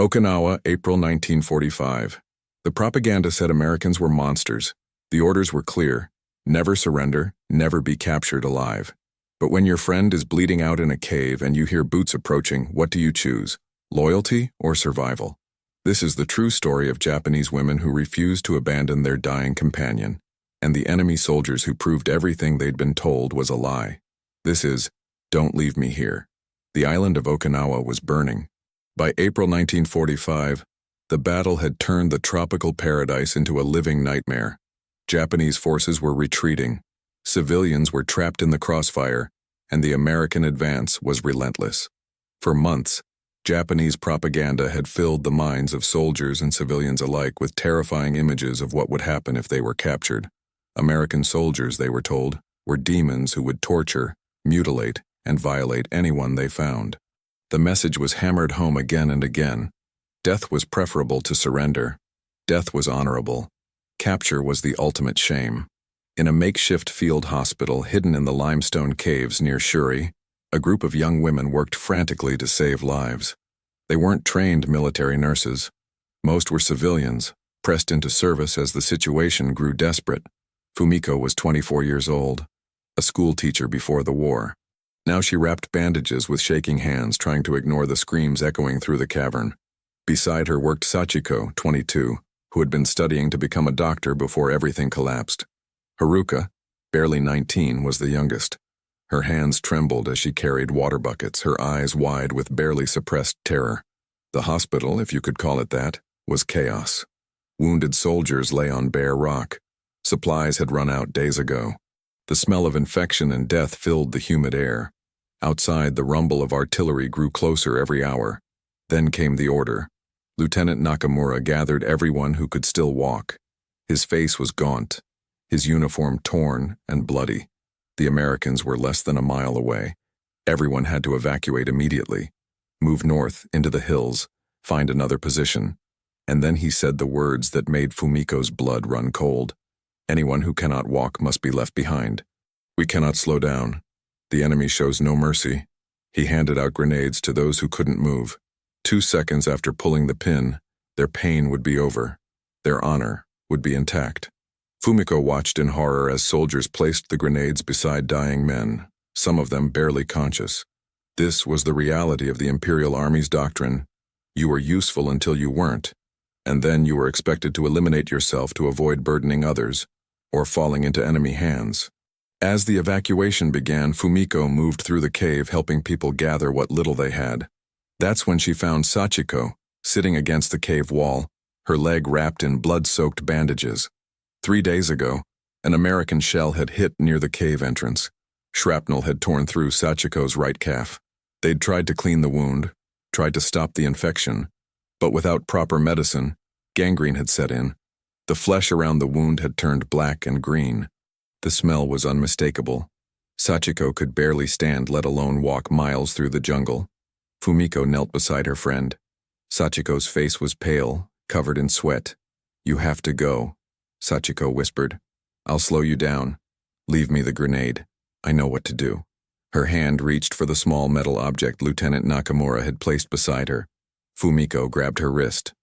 Okinawa, April 1945. The propaganda said Americans were monsters. The orders were clear: never surrender, never be captured alive. But when your friend is bleeding out in a cave and you hear boots approaching, what do you choose? Loyalty or survival? This is the true story of Japanese women who refused to abandon their dying companion, and the enemy soldiers who proved everything they'd been told was a lie. This is Don't Leave Me Here. The island of Okinawa was burning. By April 1945, the battle had turned the tropical paradise into a living nightmare. Japanese forces were retreating, civilians were trapped in the crossfire, and the American advance was relentless. For months, Japanese propaganda had filled the minds of soldiers and civilians alike with terrifying images of what would happen if they were captured. American soldiers, they were told, were demons who would torture, mutilate, and violate anyone they found. The message was hammered home again and again. Death was preferable to surrender. Death was honorable. Capture was the ultimate shame. In a makeshift field hospital hidden in the limestone caves near Shuri, a group of young women worked frantically to save lives. They weren't trained military nurses. Most were civilians, pressed into service as the situation grew desperate. Fumiko was 24 years old, a school teacher before the war. Now she wrapped bandages with shaking hands, trying to ignore the screams echoing through the cavern. Beside her worked Sachiko, 22, who had been studying to become a doctor before everything collapsed. Haruka, barely 19, was the youngest. Her hands trembled as she carried water buckets, her eyes wide with barely suppressed terror. The hospital, if you could call it that, was chaos. Wounded soldiers lay on bare rock. Supplies had run out days ago. The smell of infection and death filled the humid air. Outside, the rumble of artillery grew closer every hour. Then came the order. Lieutenant Nakamura gathered everyone who could still walk. His face was gaunt, his uniform torn and bloody. The Americans were less than a mile away. Everyone had to evacuate immediately. Move north, into the hills, find another position. And then he said the words that made Fumiko's blood run cold. Anyone who cannot walk must be left behind. We cannot slow down. The enemy shows no mercy. He handed out grenades to those who couldn't move. 2 seconds after pulling the pin, their pain would be over. Their honor would be intact. Fumiko watched in horror as soldiers placed the grenades beside dying men, some of them barely conscious. This was the reality of the Imperial Army's doctrine. You were useful until you weren't, and then you were expected to eliminate yourself to avoid burdening others, or falling into enemy hands. As the evacuation began, Fumiko moved through the cave, helping people gather what little they had. That's when she found Sachiko, sitting against the cave wall, her leg wrapped in blood-soaked bandages. 3 days ago, an American shell had hit near the cave entrance. Shrapnel had torn through Sachiko's right calf. They'd tried to clean the wound, tried to stop the infection, but without proper medicine, gangrene had set in. The flesh around the wound had turned black and green. The smell was unmistakable. Sachiko could barely stand, let alone walk miles through the jungle. Fumiko knelt beside her friend. Sachiko's face was pale, covered in sweat. "You have to go," Sachiko whispered. "I'll slow you down. Leave me the grenade. I know what to do." Her hand reached for the small metal object Lieutenant Nakamura had placed beside her. Fumiko grabbed her wrist.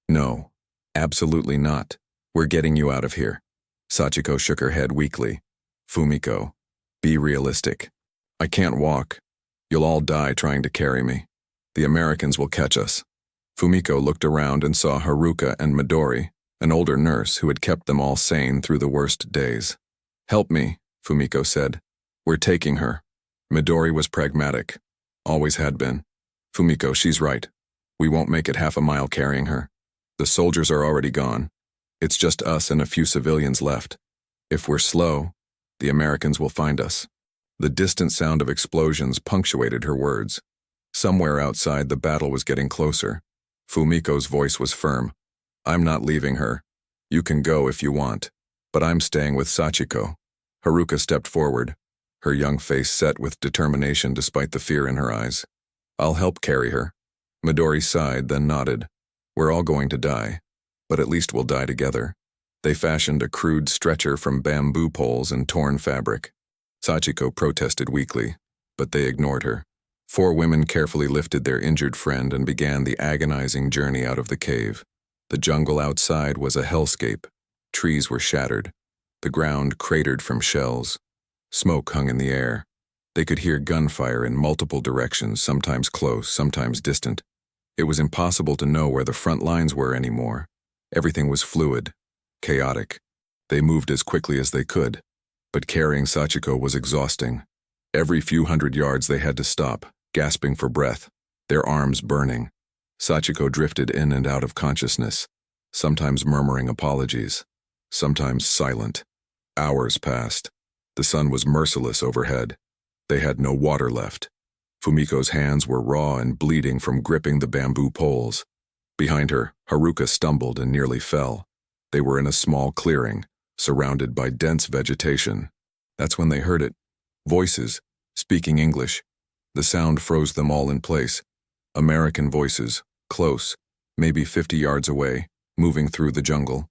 "No, absolutely not. We're getting you out of here." Sachiko shook her head weakly. "Fumiko, be realistic. I can't walk. You'll all die trying to carry me. The Americans will catch us." Fumiko looked around and saw Haruka and Midori, an older nurse who had kept them all sane through the worst days. "Help me," Fumiko said. "We're taking her." Midori was pragmatic. Always had been. "Fumiko, she's right. We won't make it half a mile carrying her. The soldiers are already gone. It's just us and a few civilians left. If we're slow, the Americans will find us." The distant sound of explosions punctuated her words. Somewhere outside, the battle was getting closer. Fumiko's voice was firm. "I'm not leaving her. You can go if you want, but I'm staying with Sachiko." Haruka stepped forward, her young face set with determination despite the fear in her eyes. "I'll help carry her." Midori sighed, then nodded. "We're all going to die, but at least we'll die together." They fashioned a crude stretcher from bamboo poles and torn fabric. Sachiko protested weakly, but they ignored her. 4 women carefully lifted their injured friend and began the agonizing journey out of the cave. The jungle outside was a hellscape. Trees were shattered. The ground cratered from shells. Smoke hung in the air. They could hear gunfire in multiple directions, sometimes close, sometimes distant. It was impossible to know where the front lines were anymore. Everything was fluid, chaotic. They moved as quickly as they could, but carrying Sachiko was exhausting. Every few hundred yards they had to stop, gasping for breath, their arms burning. Sachiko drifted in and out of consciousness, sometimes murmuring apologies, sometimes silent. Hours passed. The sun was merciless overhead. They had no water left. Fumiko's hands were raw and bleeding from gripping the bamboo poles. Behind her, Haruka stumbled and nearly fell. They were in a small clearing, surrounded by dense vegetation. That's when they heard it. Voices, speaking English. The sound froze them all in place. American voices, close, maybe 50 yards away, moving through the jungle.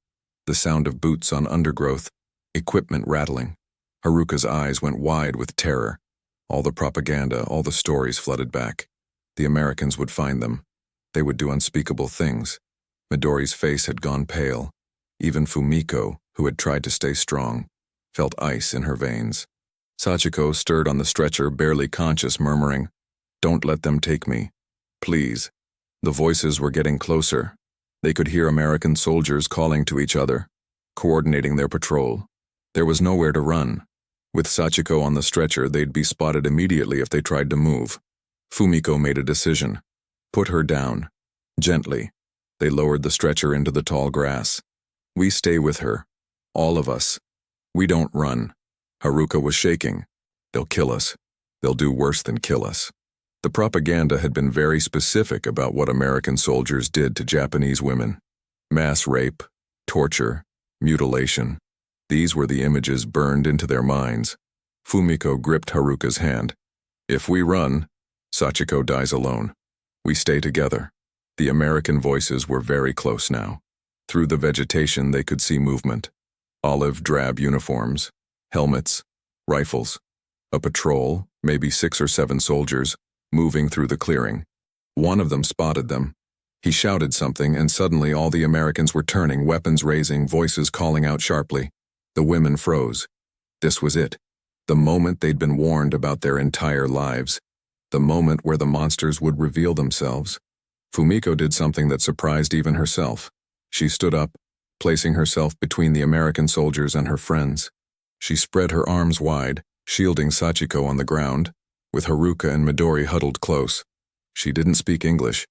The sound of boots on undergrowth, equipment rattling. Haruka's eyes went wide with terror. All the propaganda, all the stories flooded back. The Americans would find them. They would do unspeakable things. Midori's face had gone pale. Even Fumiko, who had tried to stay strong, felt ice in her veins. Sachiko stirred on the stretcher, barely conscious, murmuring, "Don't let them take me. Please." The voices were getting closer. They could hear American soldiers calling to each other, coordinating their patrol. There was nowhere to run. With Sachiko on the stretcher, they'd be spotted immediately if they tried to move. Fumiko made a decision. Put her down. Gently. They lowered the stretcher into the tall grass. We stay with her. All of us. We don't run. Haruka was shaking. They'll kill us. They'll do worse than kill us. The propaganda had been very specific about what American soldiers did to Japanese women. Mass rape, torture, mutilation. These were the images burned into their minds. Fumiko gripped Haruka's hand. If we run, Sachiko dies alone. We stay together. The American voices were very close now. Through the vegetation they could see movement. Olive-drab uniforms, helmets, rifles. A patrol, maybe 6 or 7 soldiers, moving through the clearing. One of them spotted them. He shouted something, and suddenly all the Americans were turning, weapons raising, voices calling out sharply. The women froze. This was it. The moment they'd been warned about their entire lives. The moment where the monsters would reveal themselves. Fumiko did something that surprised even herself. She stood up, placing herself between the American soldiers and her friends. She spread her arms wide, shielding Sachiko on the ground, with Haruka and Midori huddled close. She didn't speak English,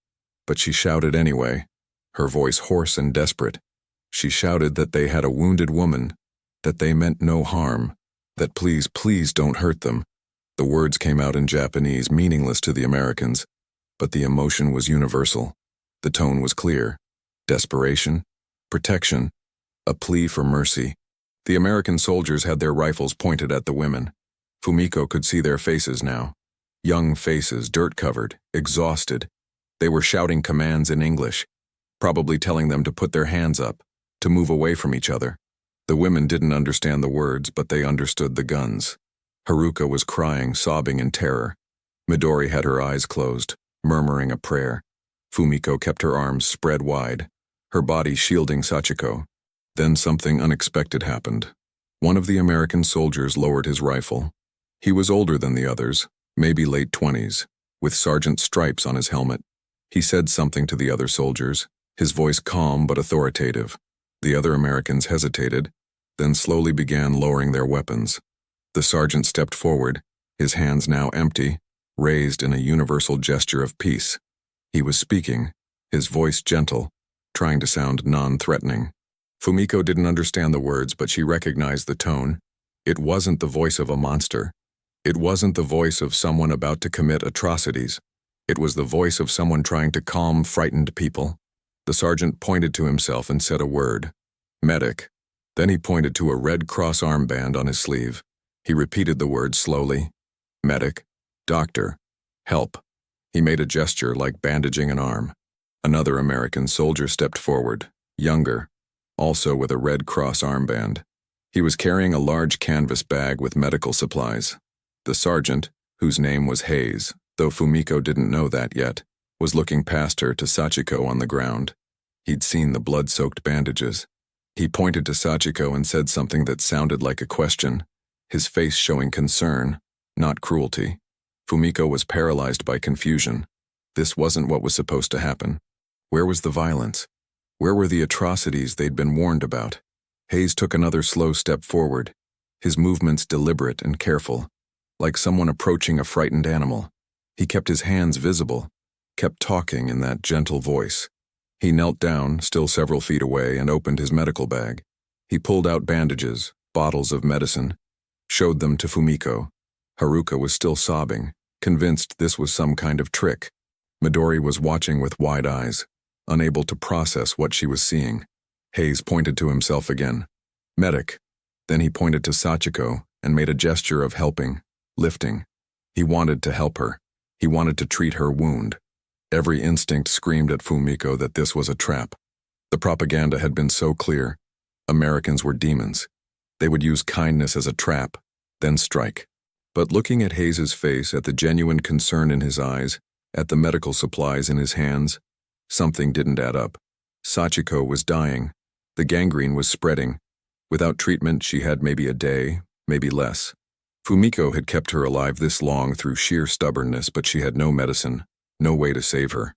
but she shouted anyway, her voice hoarse and desperate. She shouted that they had a wounded woman, that they meant no harm, that please, please don't hurt them. The words came out in Japanese, meaningless to the Americans, but the emotion was universal. The tone was clear. Desperation, protection, a plea for mercy. The American soldiers had their rifles pointed at the women. Fumiko could see their faces now. Young faces, dirt-covered, exhausted. They were shouting commands in English, probably telling them to put their hands up, to move away from each other. The women didn't understand the words, but they understood the guns. Haruka was crying, sobbing in terror. Midori had her eyes closed, murmuring a prayer. Fumiko kept her arms spread wide, her body shielding Sachiko. Then something unexpected happened. One of the American soldiers lowered his rifle. He was older than the others, maybe late 20s, with sergeant stripes on his helmet. He said something to the other soldiers, his voice calm but authoritative. The other Americans hesitated, then slowly began lowering their weapons. The sergeant stepped forward, his hands now empty, raised in a universal gesture of peace. He was speaking, his voice gentle, trying to sound non-threatening. Fumiko didn't understand the words, but she recognized the tone. It wasn't the voice of a monster. It wasn't the voice of someone about to commit atrocities. It was the voice of someone trying to calm frightened people. The sergeant pointed to himself and said a word. Medic. Then he pointed to a Red Cross armband on his sleeve. He repeated the word slowly. Medic. Doctor. Help. He made a gesture like bandaging an arm. Another American soldier stepped forward, younger, also with a Red Cross armband. He was carrying a large canvas bag with medical supplies. The sergeant, whose name was Hayes, though Fumiko didn't know that yet, was looking past her to Sachiko on the ground. He'd seen the blood-soaked bandages. He pointed to Sachiko and said something that sounded like a question, his face showing concern, not cruelty. Fumiko was paralyzed by confusion. This wasn't what was supposed to happen. Where was the violence? Where were the atrocities they'd been warned about? Hayes took another slow step forward, his movements deliberate and careful, like someone approaching a frightened animal. He kept his hands visible, kept talking in that gentle voice. He knelt down, still several feet away, and opened his medical bag. He pulled out bandages, bottles of medicine, showed them to Fumiko. Haruka was still sobbing, convinced this was some kind of trick. Midori was watching with wide eyes, unable to process what she was seeing. Hayes pointed to himself again. Medic. Then he pointed to Sachiko and made a gesture of helping, lifting. He wanted to help her. He wanted to treat her wound. Every instinct screamed at Fumiko that this was a trap. The propaganda had been so clear. Americans were demons. They would use kindness as a trap, then strike. But looking at Hayes's face, at the genuine concern in his eyes, at the medical supplies in his hands, something didn't add up. Sachiko was dying. The gangrene was spreading. Without treatment, she had maybe a day, maybe less. Fumiko had kept her alive this long through sheer stubbornness, but she had no medicine, no way to save her.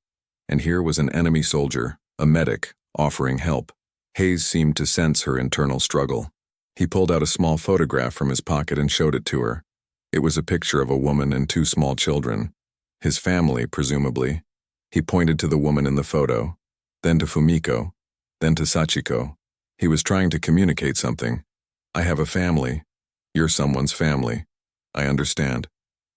And here was an enemy soldier, a medic, offering help. Hayes seemed to sense her internal struggle. He pulled out a small photograph from his pocket and showed it to her. It was a picture of a woman and two small children. His family, presumably. He pointed to the woman in the photo, then to Fumiko, then to Sachiko. He was trying to communicate something. I have a family. You're someone's family. I understand.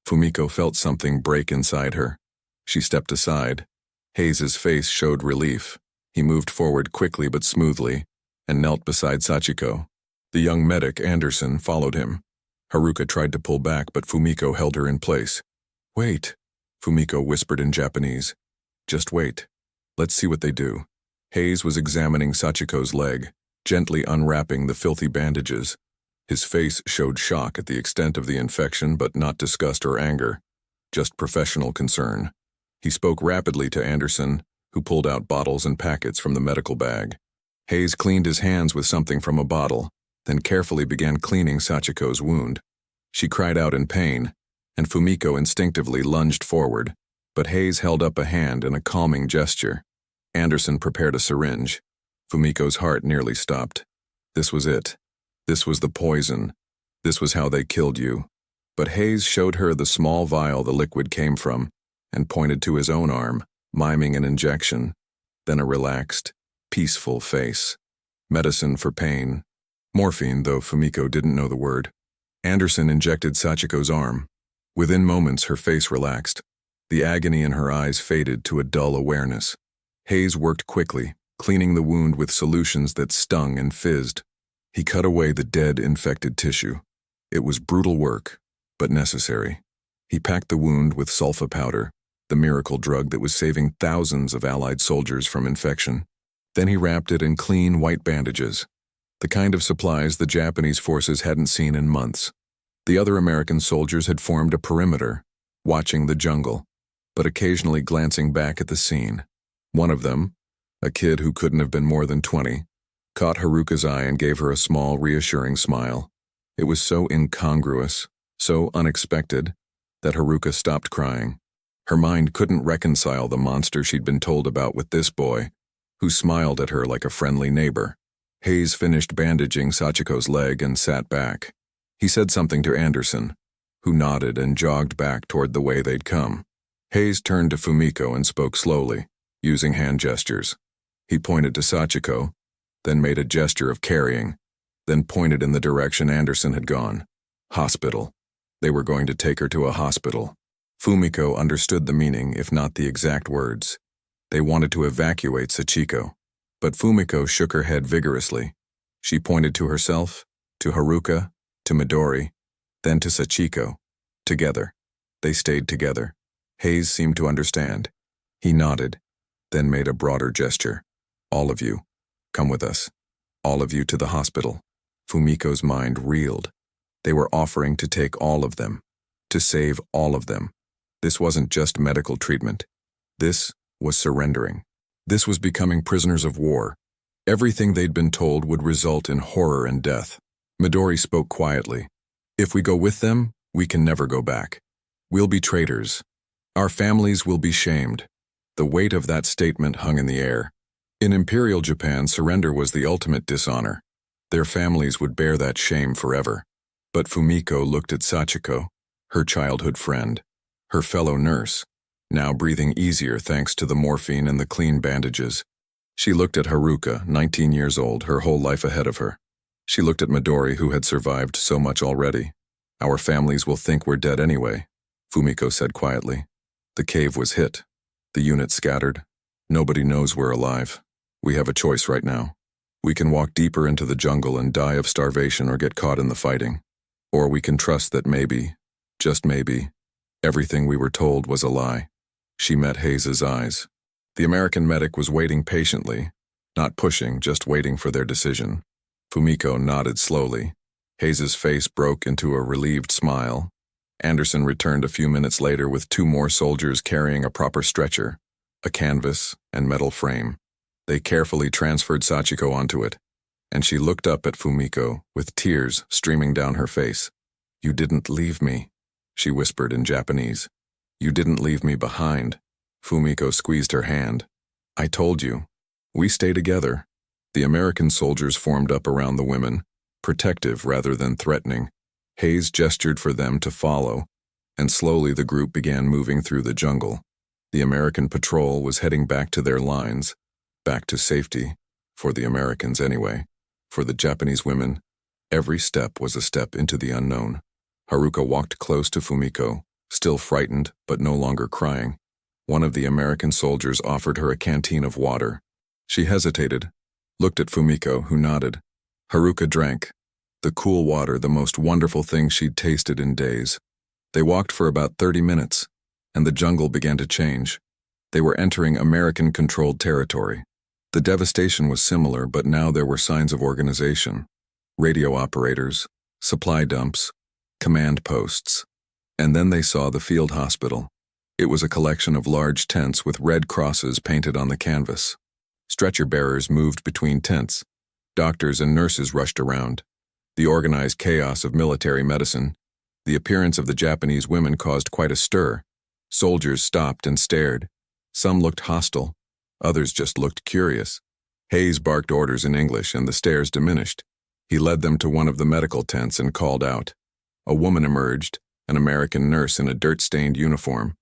Fumiko felt something break inside her. She stepped aside. Hayes's face showed relief. He moved forward quickly but smoothly and knelt beside Sachiko. The young medic, Anderson, followed him. Haruka tried to pull back, but Fumiko held her in place. Wait, Fumiko whispered in Japanese. Just wait. Let's see what they do. Hayes was examining Sachiko's leg, gently unwrapping the filthy bandages. His face showed shock at the extent of the infection, but not disgust or anger, just professional concern. He spoke rapidly to Anderson, who pulled out bottles and packets from the medical bag. Hayes cleaned his hands with something from a bottle, then carefully began cleaning Sachiko's wound. She cried out in pain, and Fumiko instinctively lunged forward, but Hayes held up a hand in a calming gesture. Anderson prepared a syringe. Fumiko's heart nearly stopped. This was it. This was the poison. This was how they killed you. But Hayes showed her the small vial the liquid came from and pointed to his own arm, miming an injection, then a relaxed, peaceful face. Medicine for pain. Morphine, though Fumiko didn't know the word. Anderson injected Sachiko's arm. Within moments, her face relaxed. The agony in her eyes faded to a dull awareness. Hayes worked quickly, cleaning the wound with solutions that stung and fizzed. He cut away the dead, infected tissue. It was brutal work, but necessary. He packed the wound with sulfa powder, the miracle drug that was saving thousands of Allied soldiers from infection. Then he wrapped it in clean, white bandages, the kind of supplies the Japanese forces hadn't seen in months. The other American soldiers had formed a perimeter, watching the jungle, but occasionally glancing back at the scene. One of them, a kid who couldn't have been more than 20, caught Haruka's eye and gave her a small, reassuring smile. It was so incongruous, so unexpected, that Haruka stopped crying. Her mind couldn't reconcile the monster she'd been told about with this boy, who smiled at her like a friendly neighbor. Hayes finished bandaging Sachiko's leg and sat back. He said something to Anderson, who nodded and jogged back toward the way they'd come. Hayes turned to Fumiko and spoke slowly, using hand gestures. He pointed to Sachiko, then made a gesture of carrying, then pointed in the direction Anderson had gone. Hospital. They were going to take her to a hospital. Fumiko understood the meaning, if not the exact words. They wanted to evacuate Sachiko. But Fumiko shook her head vigorously. She pointed to herself, to Haruka, to Midori, then to Sachiko. Together. They stayed together. Hayes seemed to understand. He nodded, then made a broader gesture. All of you, come with us. All of you to the hospital. Fumiko's mind reeled. They were offering to take all of them, to save all of them. This wasn't just medical treatment. This was surrendering. This was becoming prisoners of war. Everything they'd been told would result in horror and death. Midori spoke quietly. If we go with them, we can never go back. We'll be traitors. Our families will be shamed. The weight of that statement hung in the air. In Imperial Japan, surrender was the ultimate dishonor. Their families would bear that shame forever. But Fumiko looked at Sachiko, her childhood friend, her fellow nurse, now breathing easier thanks to the morphine and the clean bandages. She looked at Haruka, 19 years old, her whole life ahead of her. She looked at Midori, who had survived so much already. Our families will think we're dead anyway, Fumiko said quietly. The cave was hit. The unit scattered. Nobody knows we're alive. We have a choice right now. We can walk deeper into the jungle and die of starvation or get caught in the fighting. Or we can trust that maybe, just maybe, everything we were told was a lie. She met Hayes's eyes. The American medic was waiting patiently, not pushing, just waiting for their decision. Fumiko nodded slowly. Hayes's face broke into a relieved smile. Anderson returned a few minutes later with 2 more soldiers carrying a proper stretcher, a canvas, and metal frame. They carefully transferred Sachiko onto it, and she looked up at Fumiko with tears streaming down her face. You didn't leave me, she whispered in Japanese. You didn't leave me behind. Fumiko squeezed her hand. I told you. We stay together. The American soldiers formed up around the women, protective rather than threatening. Hayes gestured for them to follow, and slowly the group began moving through the jungle. The American patrol was heading back to their lines, back to safety, for the Americans anyway. For the Japanese women, every step was a step into the unknown. Haruka walked close to Fumiko, still frightened but no longer crying. One of the American soldiers offered her a canteen of water. She hesitated, looked at Fumiko, who nodded. Haruka drank. The cool water, the most wonderful thing she'd tasted in days. They walked for about 30 minutes, and the jungle began to change. They were entering American-controlled territory. The devastation was similar, but now there were signs of organization. Radio operators, supply dumps, command posts. And then they saw the field hospital. It was a collection of large tents with red crosses painted on the canvas. Stretcher bearers moved between tents. Doctors and nurses rushed around. The organized chaos of military medicine. The appearance of the Japanese women caused quite a stir. Soldiers stopped and stared. Some looked hostile. Others just looked curious. Hayes barked orders in English, and the stares diminished. He led them to one of the medical tents and called out. A woman emerged, an American nurse in a dirt-stained uniform.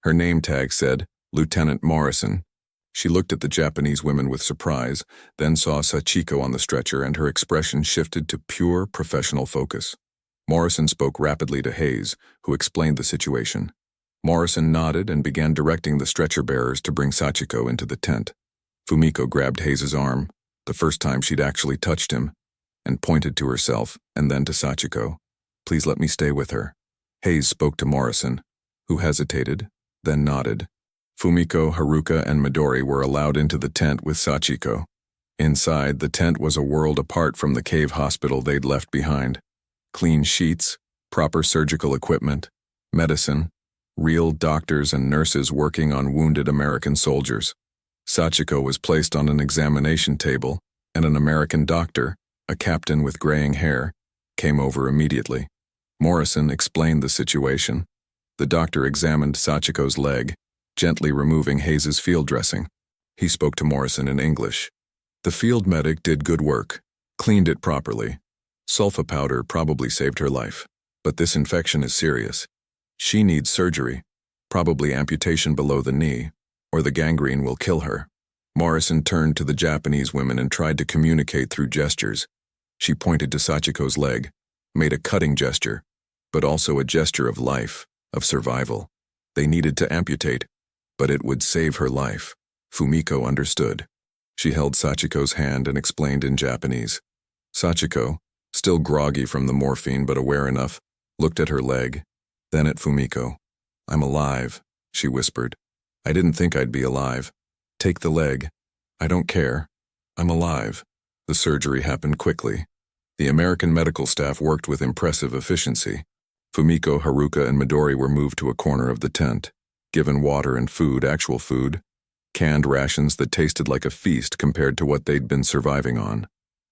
Her name tag said, Lieutenant Morrison. She looked at the Japanese women with surprise, then saw Sachiko on the stretcher, and her expression shifted to pure professional focus. Morrison spoke rapidly to Hayes, who explained the situation. Morrison nodded and began directing the stretcher bearers to bring Sachiko into the tent. Fumiko grabbed Hayes's arm, the first time she'd actually touched him, and pointed to herself and then to Sachiko. Please let me stay with her. Hayes spoke to Morrison, who hesitated, then nodded. Fumiko, Haruka, and Midori were allowed into the tent with Sachiko. Inside, the tent was a world apart from the cave hospital they'd left behind. Clean sheets, proper surgical equipment, medicine, real doctors and nurses working on wounded American soldiers. Sachiko was placed on an examination table, and an American doctor, a captain with graying hair, came over immediately. Morrison explained the situation. The doctor examined Sachiko's leg, gently removing Hayes's field dressing. He spoke to Morrison in English. The field medic did good work, cleaned it properly. Sulfa powder probably saved her life, but this infection is serious. She needs surgery, probably amputation below the knee, or the gangrene will kill her. Morrison turned to the Japanese women and tried to communicate through gestures. She pointed to Sachiko's leg, made a cutting gesture, but also a gesture of life, of survival. They needed to amputate, but it would save her life. Fumiko understood. She held Sachiko's hand and explained in Japanese. Sachiko, still groggy from the morphine but aware enough, looked at her leg, then at Fumiko. I'm alive, she whispered. I didn't think I'd be alive. Take the leg. I don't care. I'm alive. The surgery happened quickly. The American medical staff worked with impressive efficiency. Fumiko, Haruka, and Midori were moved to a corner of the tent, given water and food, actual food, canned rations that tasted like a feast compared to what they'd been surviving on.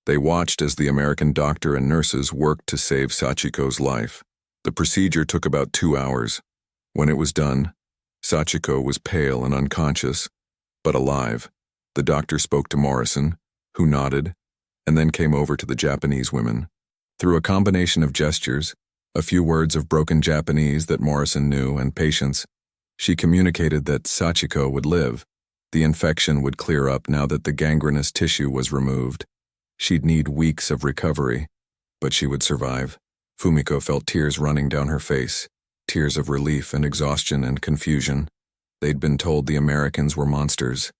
They watched as the American doctor and nurses worked to save Sachiko's life. The procedure took about 2 hours. When it was done, Sachiko was pale and unconscious, but alive. The doctor spoke to Morrison, who nodded, and then came over to the Japanese women. Through a combination of gestures, a few words of broken Japanese that Morrison knew, and patience, she communicated that Sachiko would live. The infection would clear up now that the gangrenous tissue was removed. She'd need weeks of recovery, but she would survive. Fumiko felt tears running down her face, tears of relief and exhaustion and confusion. They'd been told the Americans were monsters.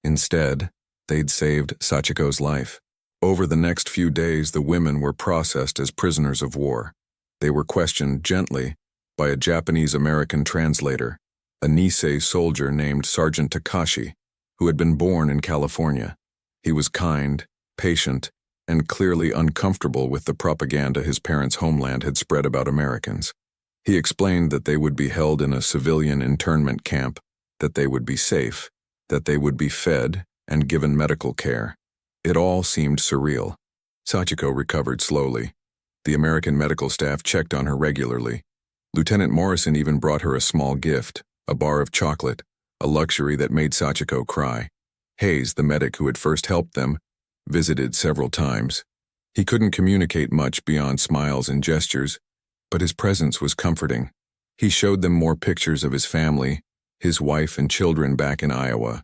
Instead, they'd saved Sachiko's life. Over the next few days, the women were processed as prisoners of war. They were questioned gently by a Japanese-American translator, a Nisei soldier named Sergeant Takashi, who had been born in California. He was kind, patient, and clearly uncomfortable with the propaganda his parents' homeland had spread about Americans. He explained that they would be held in a civilian internment camp, that they would be safe, that they would be fed and given medical care. It all seemed surreal. Sachiko recovered slowly. The American medical staff checked on her regularly. Lieutenant Morrison even brought her a small gift, a bar of chocolate, a luxury that made Sachiko cry. Hayes, the medic who had first helped them, visited several times. He couldn't communicate much beyond smiles and gestures, but his presence was comforting. He showed them more pictures of his family, his wife and children back in Iowa.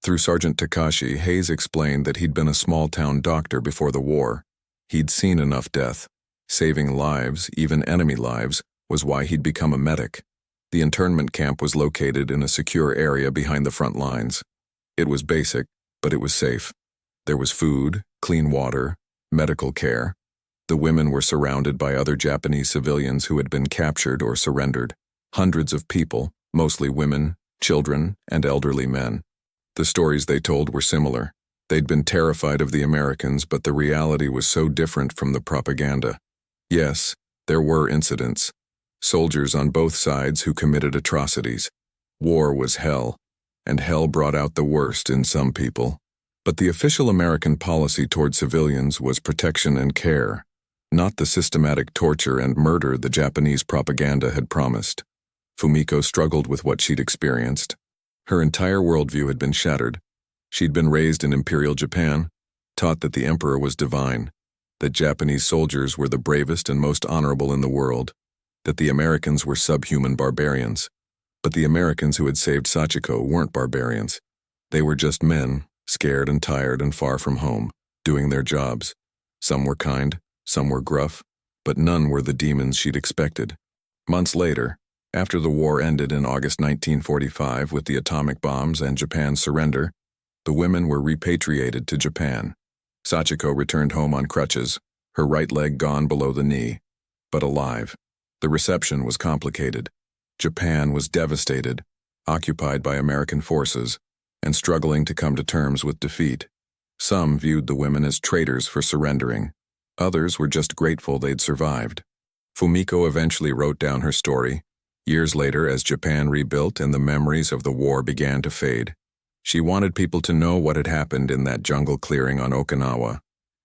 Through Sergeant Takashi, Hayes explained that he'd been a small-town doctor before the war. He'd seen enough death. Saving lives, even enemy lives, was why he'd become a medic. The internment camp was located in a secure area behind the front lines. It was basic, but it was safe. There was food, clean water, medical care. The women were surrounded by other Japanese civilians who had been captured or surrendered. Hundreds of people, mostly women, children, and elderly men. The stories they told were similar. They'd been terrified of the Americans, but the reality was so different from the propaganda. Yes, there were incidents. Soldiers on both sides who committed atrocities. War was hell, and hell brought out the worst in some people. But the official American policy toward civilians was protection and care, not the systematic torture and murder the Japanese propaganda had promised. Fumiko struggled with what she'd experienced. Her entire worldview had been shattered. She'd been raised in Imperial Japan, taught that the emperor was divine, that Japanese soldiers were the bravest and most honorable in the world, that the Americans were subhuman barbarians. But the Americans who had saved Sachiko weren't barbarians. They were just men, scared and tired and far from home, doing their jobs. Some were kind, some were gruff, but none were the demons she'd expected. Months later, after the war ended in August 1945 with the atomic bombs and Japan's surrender, the women were repatriated to Japan. Sachiko returned home on crutches, her right leg gone below the knee, but alive. The reception was complicated. Japan was devastated, occupied by American forces, and struggling to come to terms with defeat. Some viewed the women as traitors for surrendering. Others were just grateful they'd survived. Fumiko eventually wrote down her story. Years later, as Japan rebuilt and the memories of the war began to fade, she wanted people to know what had happened in that jungle clearing on Okinawa.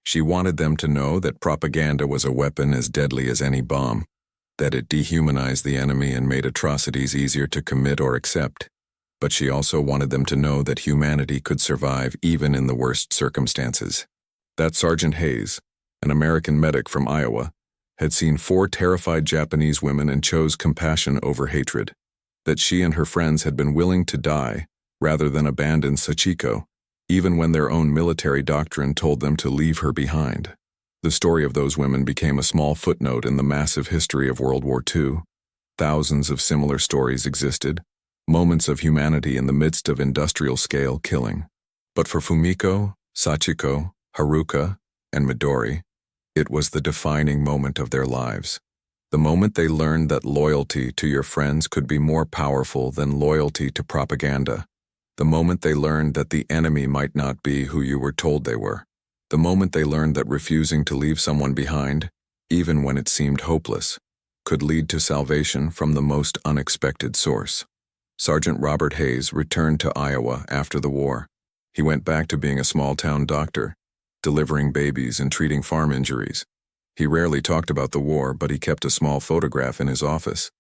She wanted them to know that propaganda was a weapon as deadly as any bomb, that it dehumanized the enemy and made atrocities easier to commit or accept. But she also wanted them to know that humanity could survive even in the worst circumstances. That Sergeant Hayes, an American medic from Iowa, had seen 4 terrified Japanese women and chose compassion over hatred. That she and her friends had been willing to die rather than abandon Sachiko, even when their own military doctrine told them to leave her behind. The story of those women became a small footnote in the massive history of World War II. Thousands of similar stories existed, moments of humanity in the midst of industrial-scale killing. But for Fumiko, Sachiko, Haruka, and Midori, it was the defining moment of their lives. The moment they learned that loyalty to your friends could be more powerful than loyalty to propaganda. The moment they learned that the enemy might not be who you were told they were. The moment they learned that refusing to leave someone behind, even when it seemed hopeless, could lead to salvation from the most unexpected source. Sergeant Robert Hayes returned to Iowa after the war. He went back to being a small-town doctor, delivering babies and treating farm injuries. He rarely talked about the war, but he kept a small photograph in his office.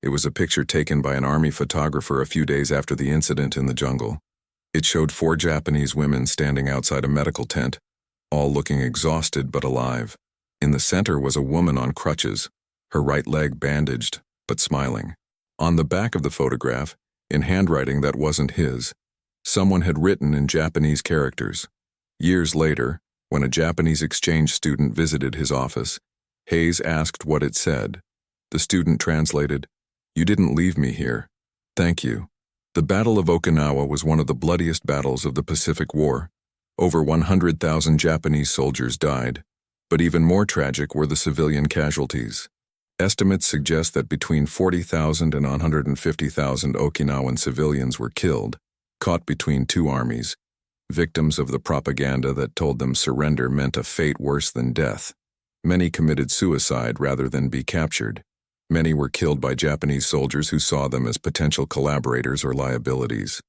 It was a picture taken by an army photographer a few days after the incident in the jungle. It showed 4 Japanese women standing outside a medical tent, all looking exhausted but alive. In the center was a woman on crutches, her right leg bandaged, but smiling. On the back of the photograph, in handwriting that wasn't his, someone had written in Japanese characters. Years later, when a Japanese exchange student visited his office, Hayes asked what it said. The student translated, "You didn't leave me here. Thank you." The Battle of Okinawa was one of the bloodiest battles of the Pacific War. Over 100,000 Japanese soldiers died, but even more tragic were the civilian casualties. Estimates suggest that between 40,000 and 150,000 Okinawan civilians were killed, caught between 2 armies, victims of the propaganda that told them surrender meant a fate worse than death. Many committed suicide rather than be captured. Many were killed by Japanese soldiers who saw them as potential collaborators or liabilities.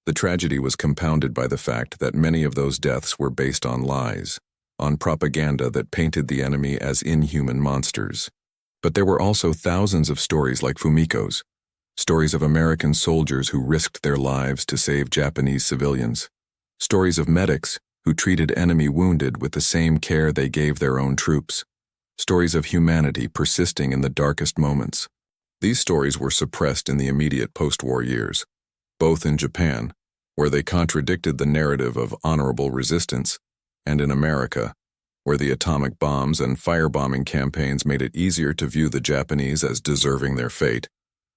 The tragedy was compounded by the fact that many of those deaths were based on lies, on propaganda that painted the enemy as inhuman monsters. But there were also thousands of stories like Fumiko's, stories of American soldiers who risked their lives to save Japanese civilians, stories of medics who treated enemy wounded with the same care they gave their own troops, stories of humanity persisting in the darkest moments. These stories were suppressed in the immediate post-war years, both in Japan, where they contradicted the narrative of honorable resistance, and in America, where the atomic bombs and firebombing campaigns made it easier to view the Japanese as deserving their fate.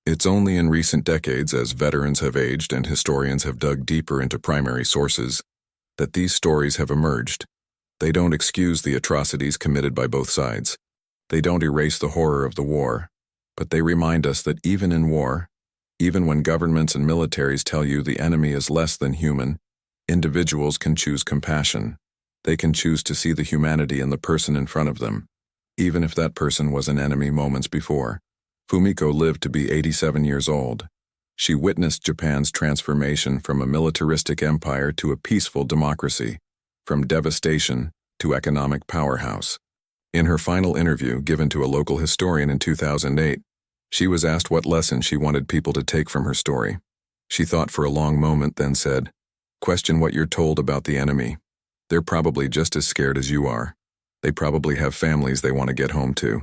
It's only in recent decades, as veterans have aged and historians have dug deeper into primary sources, that these stories have emerged. They don't excuse the atrocities committed by both sides. They don't erase the horror of the war, but they remind us that even in war, even when governments and militaries tell you the enemy is less than human, individuals can choose compassion. They can choose to see the humanity in the person in front of them, even if that person was an enemy moments before. Fumiko lived to be 87 years old. She witnessed Japan's transformation from a militaristic empire to a peaceful democracy, from devastation to economic powerhouse. In her final interview given to a local historian in 2008, she was asked what lesson she wanted people to take from her story. She thought for a long moment, then said, "Question what you're told about the enemy. They're probably just as scared as you are. They probably have families they want to get home to.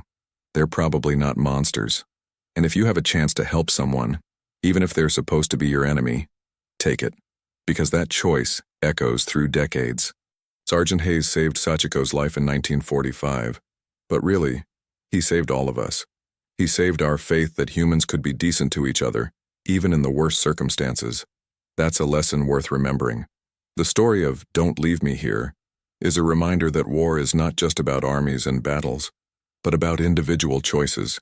They're probably not monsters. And if you have a chance to help someone, even if they're supposed to be your enemy, take it. Because that choice echoes through decades." Sergeant Hayes saved Sachiko's life in 1945, but really, he saved all of us. He saved our faith that humans could be decent to each other, even in the worst circumstances. That's a lesson worth remembering. The story of "Don't Leave Me Here" is a reminder that war is not just about armies and battles, but about individual choices.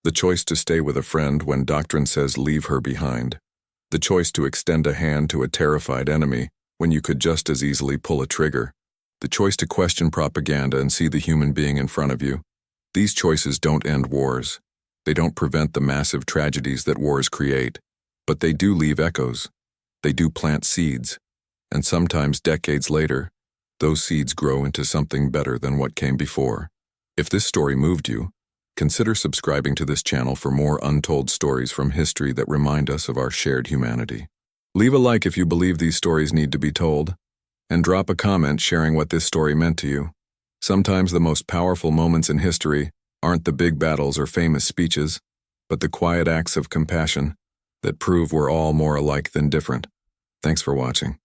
The choice to stay with a friend when doctrine says leave her behind. The choice to extend a hand to a terrified enemy when you could just as easily pull a trigger. The choice to question propaganda and see the human being in front of you. These choices don't end wars. They don't prevent the massive tragedies that wars create, but they do leave echoes. They do plant seeds. And sometimes decades later, those seeds grow into something better than what came before. If this story moved you, consider subscribing to this channel for more untold stories from history that remind us of our shared humanity. Leave a like if you believe these stories need to be told, and drop a comment sharing what this story meant to you. Sometimes the most powerful moments in history aren't the big battles or famous speeches, but the quiet acts of compassion that prove we're all more alike than different. Thanks for watching.